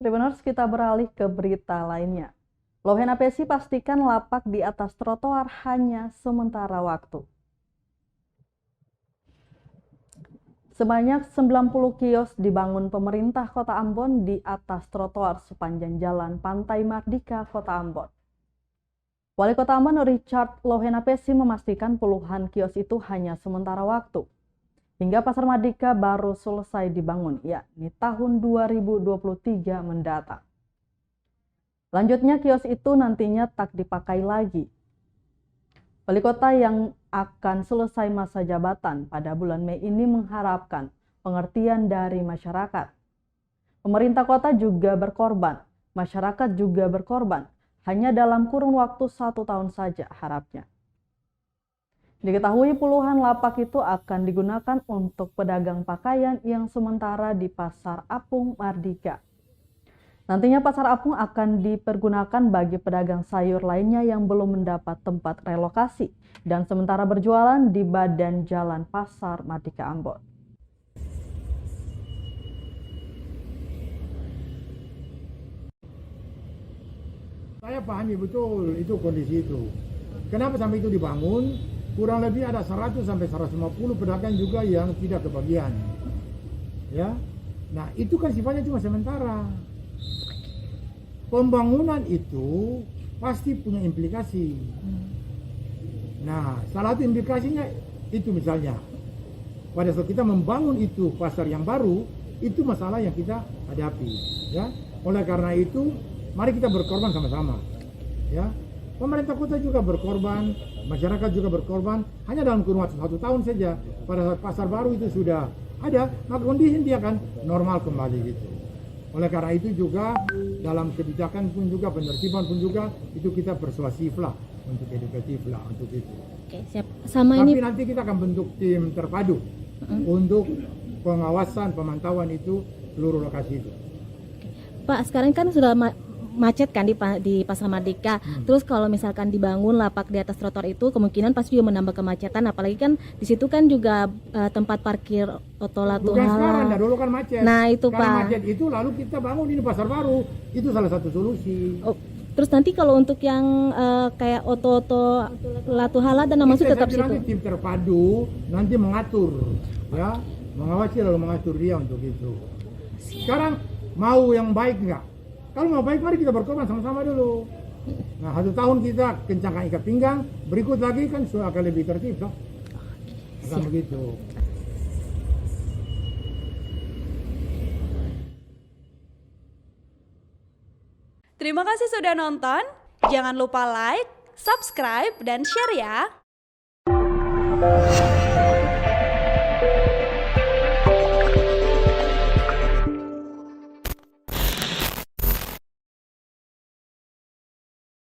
Tribuners, kita beralih ke berita lainnya. Lovena Pesi pastikan lapak di atas trotoar hanya sementara waktu. Sebanyak 90 kios dibangun pemerintah Kota Ambon di atas trotoar sepanjang jalan Pantai Mardika, Kota Ambon. Wali Kota Ambon Richard Lovena Pesi memastikan puluhan kios itu hanya sementara waktu. Hingga Pasar Mardika baru selesai dibangun, yakni tahun 2023 mendatang. Lanjutnya kios itu nantinya tak dipakai lagi. Wali kota yang akan selesai masa jabatan pada bulan Mei ini mengharapkan pengertian dari masyarakat. Pemerintah kota juga berkorban, masyarakat juga berkorban, hanya dalam kurun waktu 1 tahun saja harapnya. Diketahui puluhan lapak itu akan digunakan untuk pedagang pakaian yang sementara di Pasar Apung Mardika. Nantinya Pasar Apung akan dipergunakan bagi pedagang sayur lainnya yang belum mendapat tempat relokasi dan sementara berjualan di badan jalan Pasar Mardika Ambon. Saya pahami betul itu kondisi itu. Kenapa sampai itu dibangun? Kurang lebih ada 100 sampai 150 pedagang juga yang tidak kebagian. Ya. Nah, itu kan sifatnya cuma sementara. Pembangunan itu pasti punya implikasi. Nah, salah satu implikasinya itu misalnya pada saat kita membangun itu pasar yang baru, itu masalah yang kita hadapi, ya. Oleh karena itu, mari kita berkorban sama-sama, ya. Pemerintah kota juga berkorban, masyarakat juga berkorban. Hanya dalam kurun waktu 1 tahun saja, pada saat pasar baru itu sudah ada, maka kondisi dia akan normal kembali gitu. Oleh karena itu juga dalam kebijakan pun juga, penertiban pun juga, itu kita persuasif lah, untuk edukatif lah, untuk itu. Oke, siap. Sama Tapi ini nanti kita akan bentuk tim terpadu untuk pengawasan, pemantauan itu seluruh lokasi itu. Pak, sekarang kan sudah macet kan di Pasar Mardika. Terus kalau misalkan dibangun lapak di atas trotoar itu kemungkinan pasti juga menambah kemacetan, apalagi kan di situ kan juga tempat parkir Otolatu Bukan sekarang, halal. dulu kan macet. Nah, itu karena Pak. macet itu lalu kita bangun ini pasar baru. Itu salah satu solusi. Oh, terus nanti kalau untuk yang kayak Otolatu halal dan masuk tetap Saya bilang situ. tim terpadu nanti mengatur, ya, mengawasi lalu mengatur dia untuk itu. Sekarang mau yang baik enggak? Kalau mau baik, mari kita berkorban sama-sama dulu. Nah, 1 tahun kita kencangkan ikat pinggang, berikut lagi kan sudah akan lebih tertib, toh. Akan begitu. Terima kasih sudah nonton. Jangan lupa like, subscribe, dan share ya.